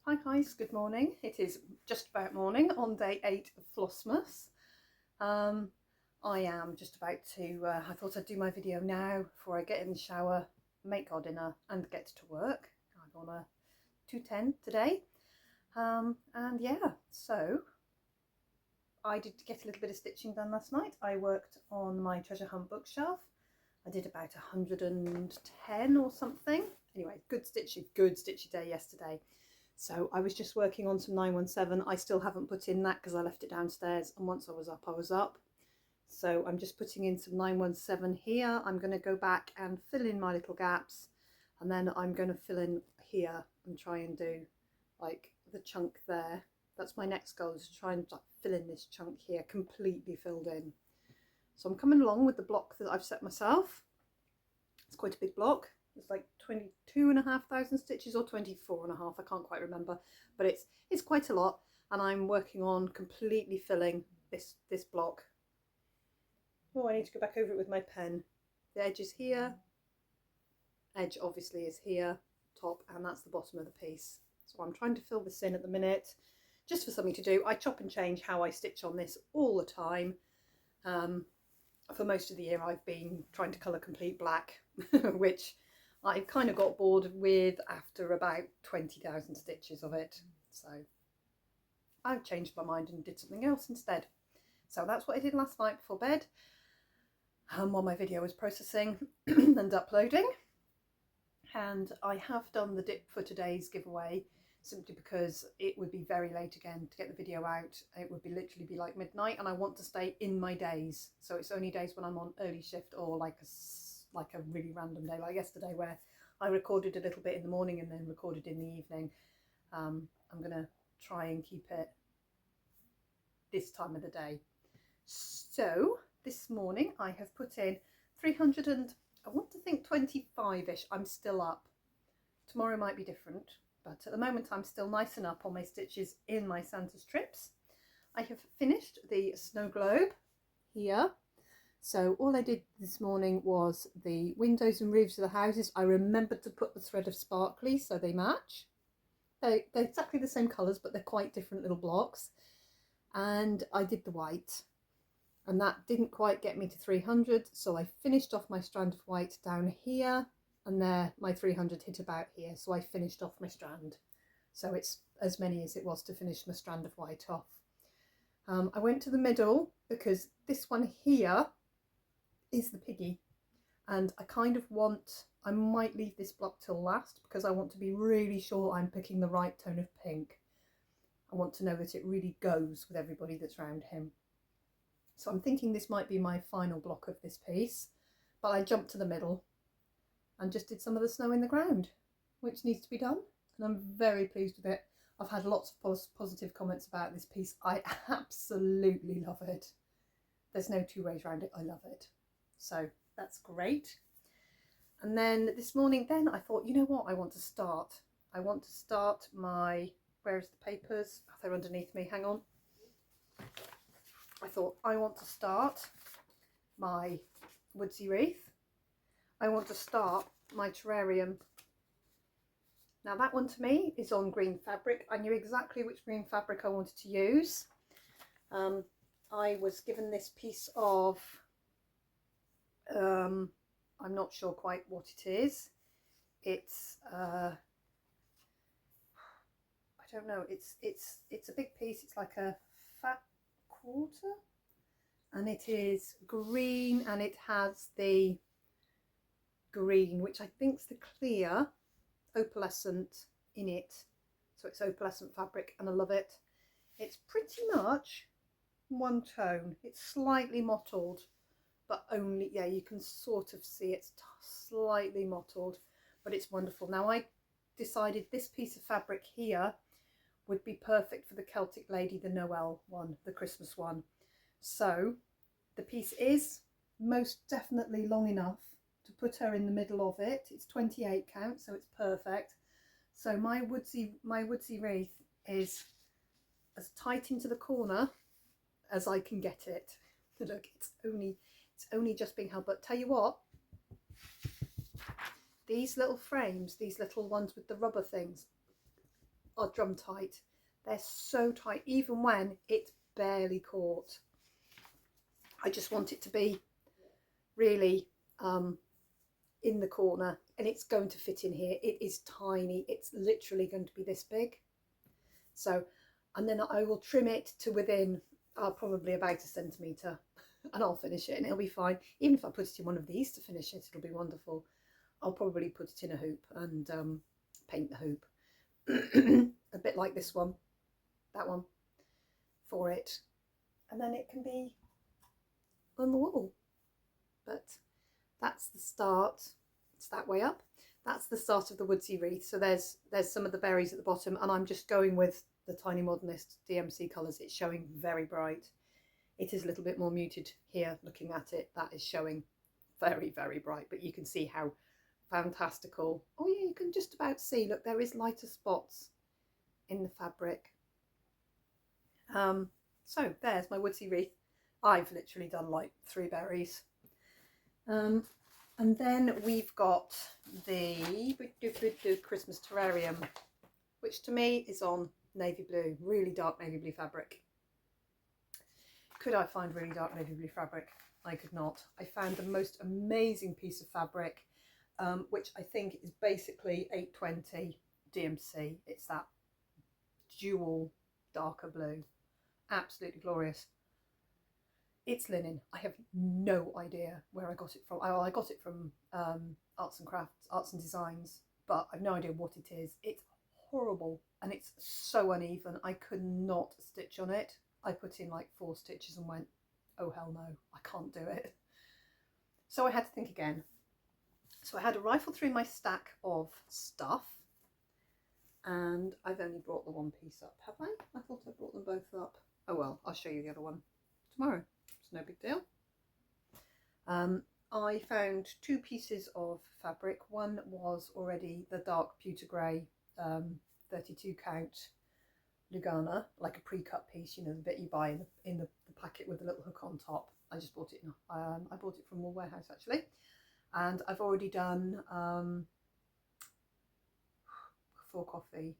Hi guys, good morning. It is just about morning on day 8 of Flossmas. I am just about to, I thought I'd do my video now before I get in the shower, make our dinner and get to work. I'm on a 2:10 today. And yeah, so I did get a little bit of stitching done last night. I worked on my treasure hunt bookshelf. I did about 110 or something. Anyway, good stitchy day yesterday. So I was just working on some 917. I still haven't put in that because I left it downstairs, and once I was up, I was up. So I'm just putting in some 917 here. I'm going to go back and fill in my little gaps, and then I'm going to fill in here and try and do like the chunk there. That's my next goal, is to try and fill in this chunk here completely filled in. So I'm coming along with the block that I've set myself. It's quite a big block. It's like 22,500 stitches or 24.5, I can't quite remember, but it's quite a lot, and I'm working on completely filling this block. Oh, I need to go back over it with my pen. The edge is here, edge obviously is here, top, and that's the bottom of the piece. So I'm trying to fill this in at the minute, just for something to do. I chop and change how I stitch on this all the time. For most of the year I've been trying to colour complete black, which I've kind of got bored with after about 20,000 stitches of it. So I've changed my mind and did something else instead. So that's what I did last night before bed, while my video was processing and uploading. And I have done the dip for today's giveaway simply because it would be very late again to get the video out. It would literally be like midnight, and I want to stay in my days. So it's only days when I'm on early shift, or like a really random day like yesterday where I recorded a little bit in the morning and then recorded in the evening. I'm gonna try and keep it this time of the day. So this morning I have put in 300 and I want to think 25-ish. I'm still up. Tomorrow might be different, but at the moment I'm still nice and up on my stitches in my Santa strips. I have finished the snow globe here. So all I did this morning was the windows and roofs of the houses. I remembered to put the thread of sparkly so they match. They're exactly the same colours, but they're quite different little blocks. And I did the white, and that didn't quite get me to 300, so I finished off my strand of white down here, and there my 300 hit about here, so I finished off my strand. So it's as many as it was to finish my strand of white off. I went to the middle because this one here is the piggy, and I kind of want, I might leave this block till last because I want to be really sure I'm picking the right tone of pink. I want to know that it really goes with everybody that's around him. So I'm thinking this might be my final block of this piece, but I jumped to the middle and just did some of the snow in the ground, which needs to be done, and I'm very pleased with it. I've had lots of positive comments about this piece. I absolutely love it. There's no two ways around it. I love it. So that's great. And then this morning then I thought, you know what, I want to start my, where's the papers? Oh, they're underneath me, hang on. I thought I want to start my woodsy wreath. I want to start my terrarium. Now that one to me is on green fabric. I knew exactly which green fabric I wanted to use. I was given this piece of I'm not sure quite what it is. It's I don't know. It's a big piece. It's like a fat quarter, and it is green, and it has the green, which I think is the clear opalescent in it. So it's opalescent fabric, and I love it. It's pretty much one tone. It's slightly mottled, but only, yeah, you can sort of see it's slightly mottled, but it's wonderful. Now I decided this piece of fabric here would be perfect for the Celtic lady, the Noel one, the Christmas one. So the piece is most definitely long enough to put her in the middle of it. It's 28 count, so it's perfect. So my woodsy wreath is as tight into the corner as I can get it. Look, it's only just being held, but tell you what, these little frames, these little ones with the rubber things, are drum tight. They're so tight, even when it's barely caught. I just want it to be really in the corner, and it's going to fit in here. It is tiny. It's literally going to be this big. So, and then I will trim it to within probably about a centimetre, and I'll finish it and it'll be fine. Even if I put it in one of these to finish it, it'll be wonderful. I'll probably put it in a hoop and paint the hoop a bit like this one, that one, for it, and then it can be on the wall. But that's the start. It's that way up. That's the start of the woodsy wreath. So there's some of the berries at the bottom, and I'm just going with the Tiny Modernist DMC colours. It's showing very bright. It is a little bit more muted here looking at it. That is showing very, very bright, but you can see how fantastical. Oh yeah, you can just about see, look, there is lighter spots in the fabric. So there's my woodsy wreath. I've literally done like 3 berries. And then we've got the Christmas terrarium, which to me is on navy blue, really dark navy blue fabric. Could I find really dark navy blue fabric? I could not. I found the most amazing piece of fabric, which I think is basically 820 DMC. It's that dual darker blue. Absolutely glorious. It's linen. I have no idea where I got it from. I got it from Arts and Crafts, Arts and Designs, but I've no idea what it is. It's horrible and it's so uneven. I could not stitch on it. I put in like 4 stitches and went, oh hell no, I can't do it. So I had to think again. So I had to rifle through my stack of stuff, and I've only brought the one piece up, have I? I thought I brought them both up. Oh well, I'll show you the other one tomorrow. It's no big deal. I found 2 pieces of fabric. One was already the dark pewter grey 32 count Lugana, like a pre-cut piece, you know, the bit you buy in the packet with the little hook on top. I just bought it. I bought it from Wool Warehouse actually, and I've already done Before Coffee,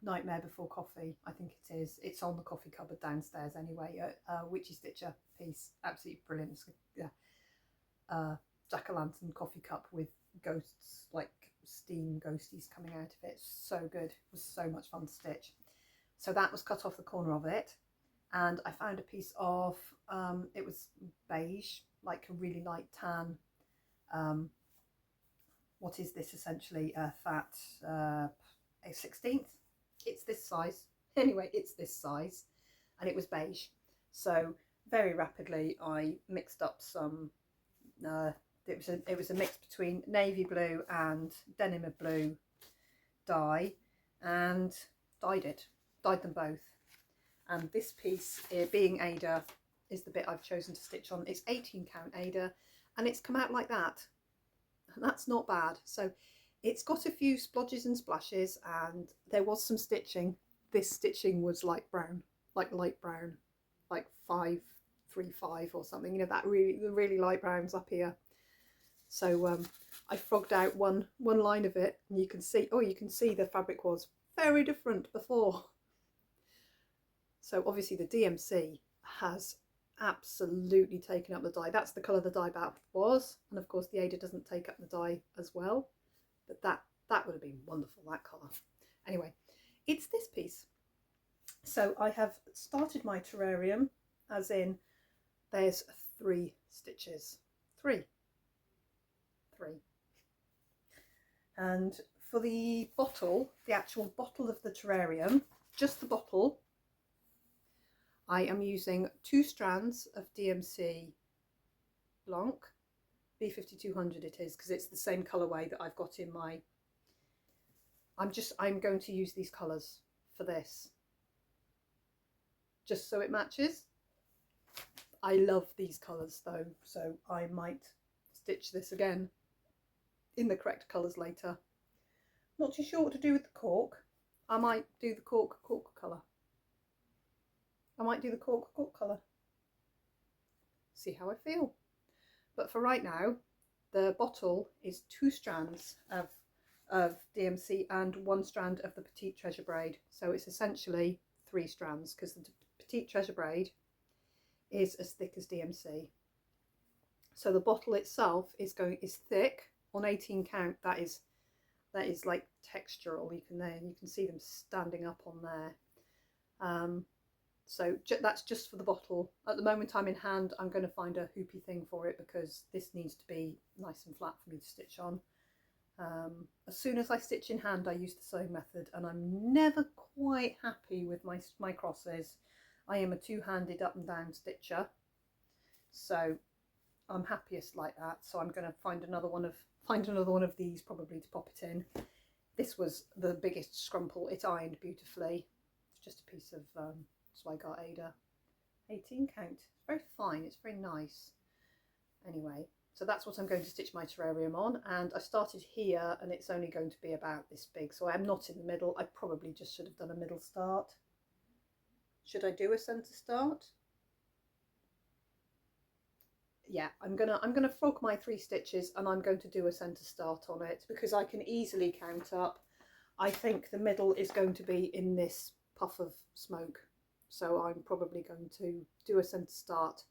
Nightmare Before Coffee, I think it is. It's on the coffee cupboard downstairs anyway. Witchy Stitcher piece, absolutely brilliant. Yeah, jack-o'-lantern coffee cup with ghosts, like steam ghosties coming out of it. So good. It was so much fun to stitch. So that was cut off the corner of it, and I found a piece of it was beige, like a really light tan. What is this essentially? A fat a 16th. It's this size. Anyway, it's this size, and it was beige. So very rapidly I mixed up some. It was a mix between navy blue and denim blue dye, and dyed them both. And this piece, being Ada, is the bit I've chosen to stitch on. It's 18 count Ada, and it's come out like that, and that's not bad. So it's got a few splodges and splashes, and there was some stitching. This stitching was light brown, like 535 or something, you know, that the really light browns up here. So I frogged out one line of it, and you can see, oh, you can see the fabric was very different before. So obviously the DMC has absolutely taken up the dye. That's the colour the dye bath was, and of course the Ada doesn't take up the dye as well, but that would have been wonderful, that colour. Anyway, it's this piece. So I have started my terrarium, as in there's 3 stitches. 3. And for the bottle, the actual bottle of the terrarium, just the bottle, I am using 2 strands of DMC Blanc, B5200 it is, because it's the same colourway that I've got in my, I'm going to use these colours for this, just so it matches. I love these colours though, so I might stitch this again in the correct colours later. Not too sure what to do with the cork. I might do the cork colour. I might do the cork colour. See how I feel. But for right now, the bottle is 2 strands of of DMC and 1 strand of the Petite Treasure braid. So it's essentially 3 strands because the Petite Treasure braid is as thick as DMC. So the bottle itself is thick on 18 count. That is like textural. You can see them standing up on there. So that's just for the bottle. At the moment I'm in hand, I'm going to find a hoopy thing for it because this needs to be nice and flat for me to stitch on. As soon as I stitch in hand, I use the sewing method, and I'm never quite happy with my crosses. I am a two-handed up and down stitcher, so I'm happiest like that. So I'm going to find another one of these probably to pop it in. This was the biggest scrumple. It ironed beautifully. It's just a piece of Zweigart Ada 18 count. It's very fine, it's very nice. Anyway, so that's what I'm going to stitch my terrarium on, and I started here and it's only going to be about this big, so I'm not in the middle. I probably just should have done a middle start. Should I do a centre start? Yeah, I'm gonna frog my 3 stitches and I'm going to do a centre start on it because I can easily count up. I think the middle is going to be in this puff of smoke. So I'm probably going to do a centre start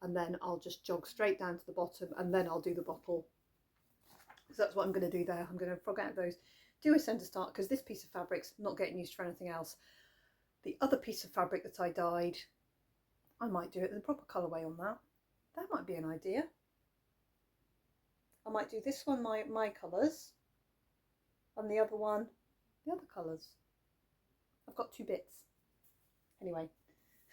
and then I'll just jog straight down to the bottom and then I'll do the bottle. So that's what I'm going to do there. I'm going to frog out those, do a centre start because this piece of fabric's not getting used for anything else. The other piece of fabric that I dyed, I might do it in the proper colourway on that. That might be an idea. I might do this one my colours and the other one the other colours. I've got 2 bits. Anyway,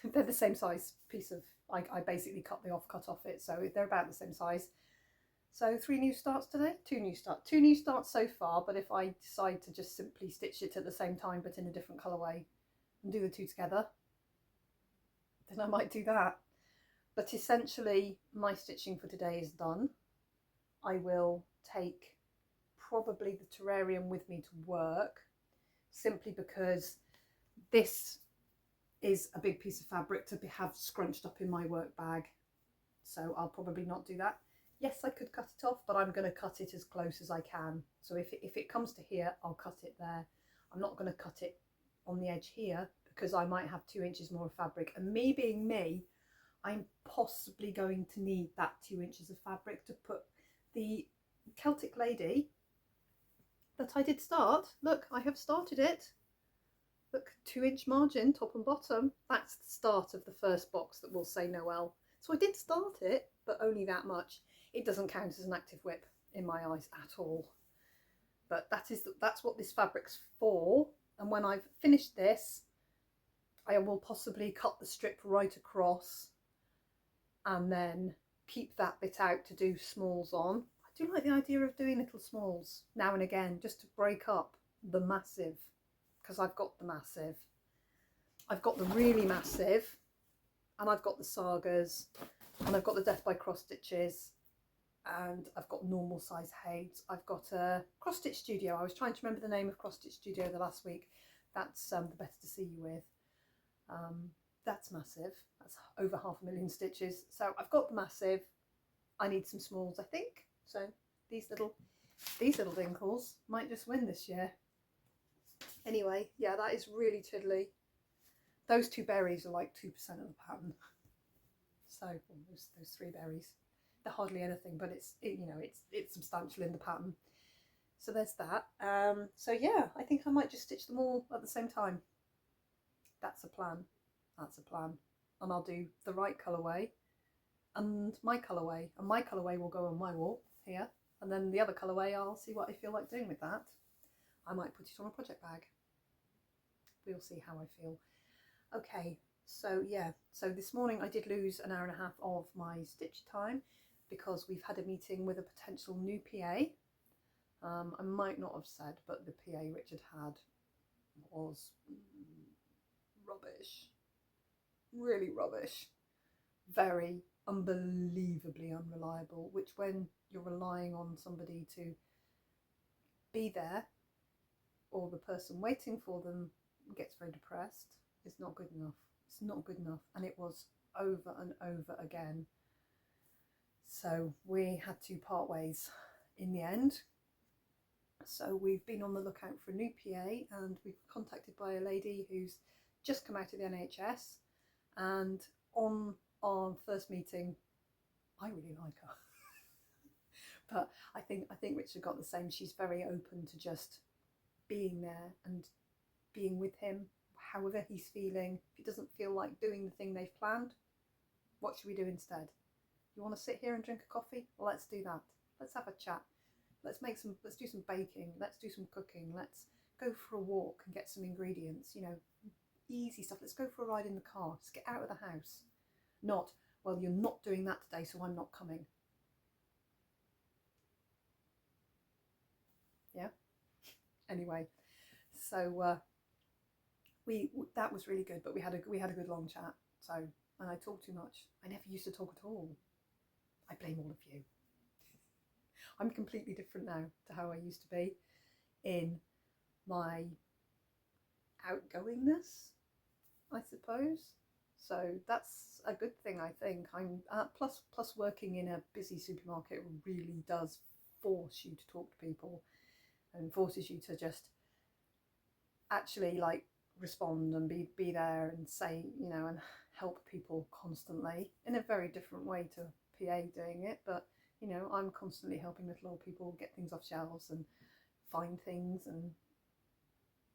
they're the same size piece of, I basically cut off it, so they're about the same size. So 3 new starts today, 2 new starts so far, but if I decide to just simply stitch it at the same time but in a different colourway and do the 2 together, then I might do that. But essentially my stitching for today is done. I will take probably the terrarium with me to work, simply because this is a big piece of fabric to have scrunched up in my work bag, so I'll probably not do that. Yes, I could cut it off, but I'm going to cut it as close as I can. So if it comes to here, I'll cut it there. I'm not going to cut it on the edge here because I might have 2 inches more of fabric, and me being me, I'm possibly going to need that 2 inches of fabric to put the Celtic lady that I did start. Look, I have started it. Look, 2-inch margin, top and bottom. That's the start of the first box that will say Noel. So I did start it, but only that much. It doesn't count as an active whip in my eyes at all. But that's what this fabric's for. And when I've finished this, I will possibly cut the strip right across and then keep that bit out to do smalls on. I do like the idea of doing little smalls now and again, just to break up the massive, because I've got the massive, I've got the really massive, and I've got the sagas, and I've got the death by cross stitches, and I've got normal size Hades. I've got a cross stitch studio. I was trying to remember the name of cross stitch studio the last week. That's the Better to See You with. That's massive. That's over 500,000 stitches. So I've got the massive. I need some smalls, I think. So these little dinkles might just win this year. Anyway, yeah, that is really tiddly. Those 2 berries are like 2% of the pattern. So those 3 berries, they're hardly anything, but it's substantial in the pattern. So there's that. So yeah, I think I might just stitch them all at the same time. That's a plan. That's a plan. And I'll do the right colourway and my colourway, and my colourway will go on my wall here, and then the other colourway I'll see what I feel like doing with that. I might put it on a project bag. We'll see how I feel. Okay, so yeah, so this morning I did lose an hour and a half of my stitch time because we've had a meeting with a potential new PA. I might not have said, but the PA Richard had was rubbish. Really rubbish. Very unbelievably unreliable, which when you're relying on somebody to be there, or the person waiting for them gets very depressed, it's not good enough. It's not good enough. And it was over and over again. So we had to part ways in the end. So we've been on the lookout for a new PA, and we've been contacted by a lady who's just come out of the NHS, and on our first meeting, I really like her. But I think Richard got the same. She's very open to just being there and being with him, however he's feeling. If he doesn't feel like doing the thing they've planned, what should we do instead? You want to sit here and drink a coffee? Well, let's do that. Let's have a chat. Let's do some baking. Let's do some cooking. Let's go for a walk and get some ingredients, you know, easy stuff. Let's go for a ride in the car. Just get out of the house. Not, well, you're not doing that today, so I'm not coming. Yeah. Anyway, so that was really good, but we had a good long chat. So, and I talked too much. I never used to talk at all. I blame all of you. I'm completely different now to how I used to be in my outgoingness, I suppose. So that's a good thing, I think. I'm plus working in a busy supermarket really does force you to talk to people and forces you to just actually like respond and be there and say, you know, and help people constantly in a very different way to PA doing it. But you know, I'm constantly helping little old people get things off shelves and find things and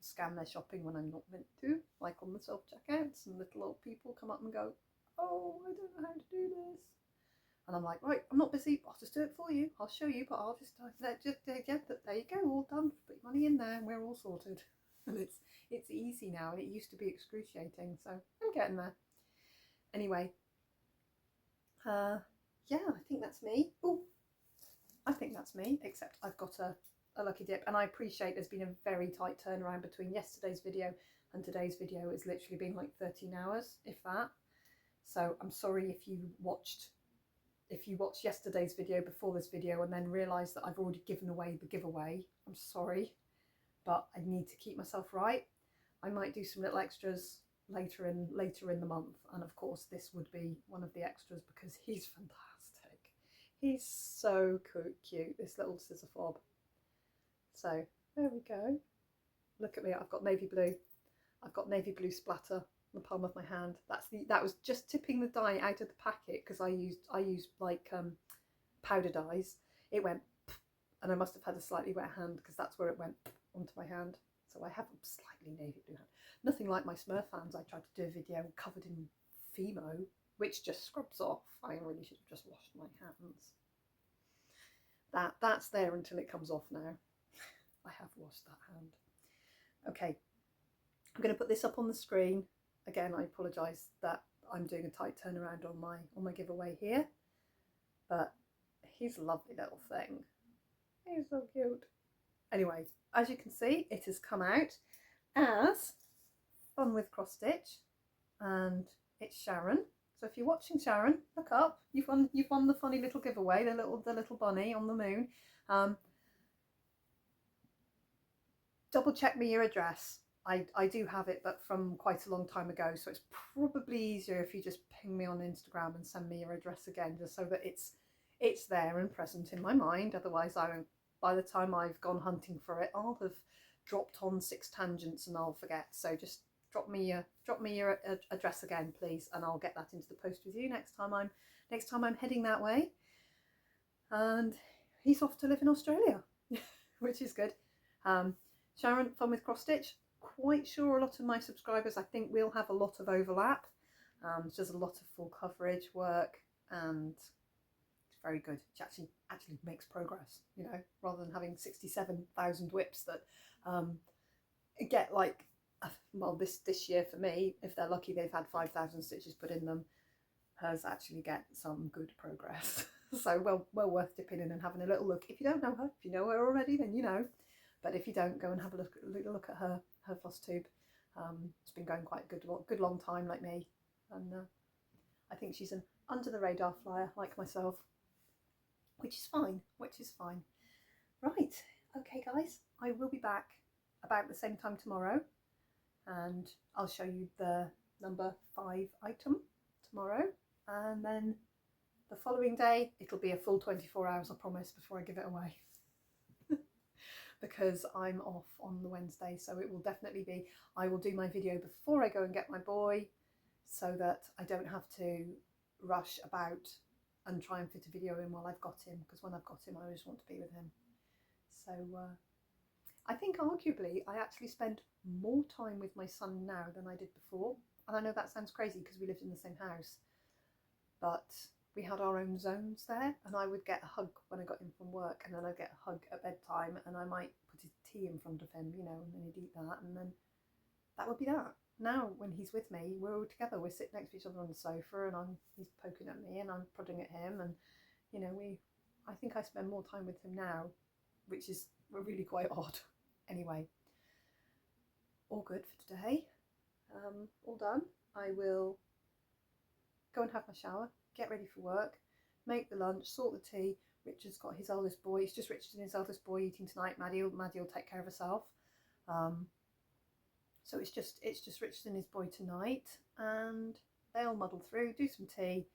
scan their shopping when I'm not meant to, like on the self-checkouts, and little old people come up and go, oh, I don't know how to do this. And I'm like, right, I'm not busy, I'll just do it for you. I'll show you, but I'll just yeah, there you go, all done. Put your money in there and we're all sorted. And it's easy now, and it used to be excruciating, so I'm getting there. Anyway, yeah, I think that's me. Oh, I think that's me, except I've got a lucky dip, and I appreciate there's been a very tight turnaround between yesterday's video and today's video. It's literally been like 13 hours, if that. So I'm sorry if you watched yesterday's video before this video and then realised that I've already given away the giveaway. I'm sorry, but I need to keep myself right. I might do some little extras later in the month, and of course this would be one of the extras because he's fantastic. He's so cute, this little scissor fob. So there we go. Look at me, I've got navy blue. I've got navy blue splatter on the palm of my hand. That was just tipping the dye out of the packet because I used like powder dyes. It went and I must have had a slightly wet hand because that's where it went onto my hand. So I have a slightly navy blue hand. Nothing like my Smurf hands. I tried to do a video covered in Fimo, which just scrubs off. I really should have just washed my hands. That's there until it comes off now. I have washed that hand. Okay, I'm going to put this up on the screen. Again, I apologise that I'm doing a tight turnaround on my giveaway here, but he's a lovely little thing. He's so cute. Anyway, as you can see, it has come out as Fun with Cross Stitch, and it's Sharon. So if you're watching, Sharon, look up. You've won the funny little giveaway, the little bunny on the moon. Double check me your address. I do have it, but from quite a long time ago, so it's probably easier if you just ping me on Instagram and send me your address again, just so that it's there and present in my mind. Otherwise, by the time I've gone hunting for it, I'll have dropped on 6 tangents and I'll forget. So just drop me your address again, please, and I'll get that into the post with you next time I'm heading that way. And he's off to live in Australia, which is good. Sharon, Fun with Cross Stitch. Quite sure a lot of my subscribers, I think we'll have a lot of overlap. There's a lot of full coverage work, and it's very good. It actually makes progress, you know, rather than having 67,000 whips that get like, well, this year for me, if they're lucky, they've had 5,000 stitches put in them. Hers actually get some good progress. So well worth dipping in and having a little look. If you don't know her, if you know her already, then you know. But if you don't, go and have a look at her floss tube. It's been going quite a good long time, like me, and I think she's an under the radar flyer like myself, which is fine. Right, okay, guys, I will be back about the same time tomorrow, and I'll show you the number 5 item tomorrow, and then the following day it'll be a full 24 hours, I promise, before I give it away. because I'm off on the Wednesday, so it will definitely be, I will do my video before I go and get my boy so that I don't have to rush about and try and fit a video in while I've got him, because when I've got him I always want to be with him. So I think arguably I actually spend more time with my son now than I did before, and I know that sounds crazy because we lived in the same house, but we had our own zones there, and I would get a hug when I got in from work, and then I'd get a hug at bedtime, and I might put his tea in front of him, you know, and then he'd eat that, and then that would be that. Now when he's with me, we're all together, we're sitting next to each other on the sofa, and he's poking at me and I'm prodding at him, and you know, I think I spend more time with him now, which is really quite odd. Anyway, all good for today. All done. I will go and have my shower, get ready for work, make the lunch, sort the tea. Richard's got his eldest boy, it's just Richard and his eldest boy eating tonight. Maddie will take care of herself. So it's just Richard and his boy tonight, and they'll muddle through, do some tea,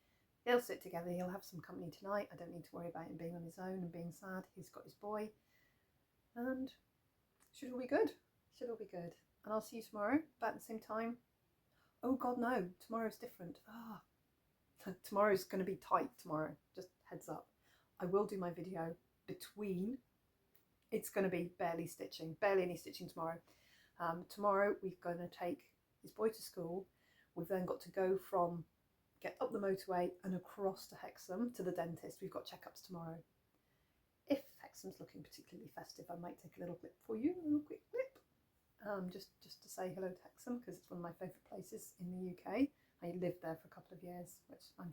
they'll sit together, he'll have some company tonight. I don't need to worry about him being on his own and being sad. He's got his boy, and should all be good. Should all be good. And I'll see you tomorrow about the same time. Oh God, no, tomorrow's different. Tomorrow's going to be tight tomorrow, just heads up. I will do my video between, it's going to be barely any stitching tomorrow. Tomorrow we're going to take his boy to school. We've then got to go get up the motorway and across to Hexham to the dentist. We've got checkups tomorrow. If Hexham's looking particularly festive, I might take a little clip for you, a little quick clip, just to say hello to Hexham, because it's one of my favourite places in the UK. I lived there for a couple of years, which I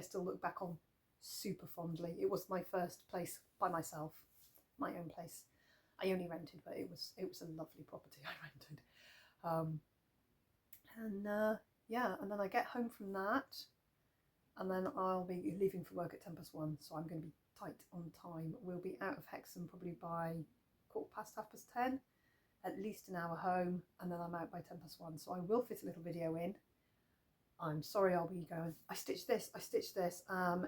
still look back on super fondly. It was my first place by myself, my own place. I only rented, but it was a lovely property I rented. Yeah, and then I get home from that, and then I'll be leaving for work at 1:10, so I'm going to be tight on time. We'll be out of Hexham probably by 10:15, at least an hour home, and then I'm out by 1:10, so I will fit a little video in. I'm sorry I'll be going, I stitched this,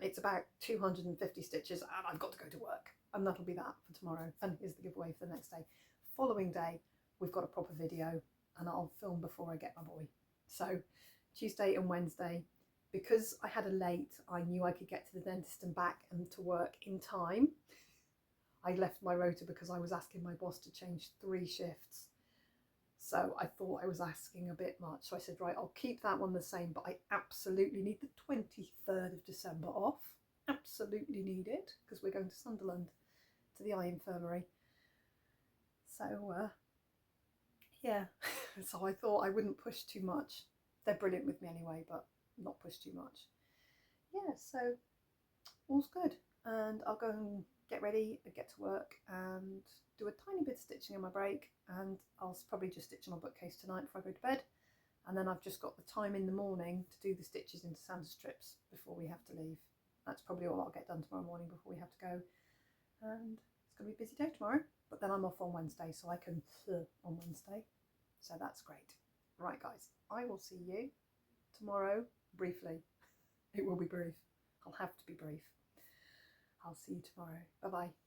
it's about 250 stitches and I've got to go to work, and that'll be that for tomorrow, and here's the giveaway for the next day. Following day we've got a proper video, and I'll film before I get my boy. So Tuesday and Wednesday, because I had a late, I knew I could get to the dentist and back and to work in time. I left my rota because I was asking my boss to change 3 shifts. So I thought I was asking a bit much. So I said, right, I'll keep that one the same, but I absolutely need the 23rd of December off. Absolutely need it, because we're going to Sunderland to the eye infirmary. So yeah, so I thought I wouldn't push too much. They're brilliant with me anyway, but not push too much. Yeah, so all's good. And I'll go and get ready and get to work and do a tiny bit of stitching in my break, and I'll probably just stitch on my bookcase tonight before I go to bed, and then I've just got the time in the morning to do the stitches into Santa strips before we have to leave. That's probably all I'll get done tomorrow morning before we have to go, and it's going to be a busy day tomorrow, but then I'm off on Wednesday, so I can on Wednesday, so that's great. Right guys, I will see you tomorrow briefly. It will be brief. I'll have to be brief. I'll see you tomorrow. Bye bye.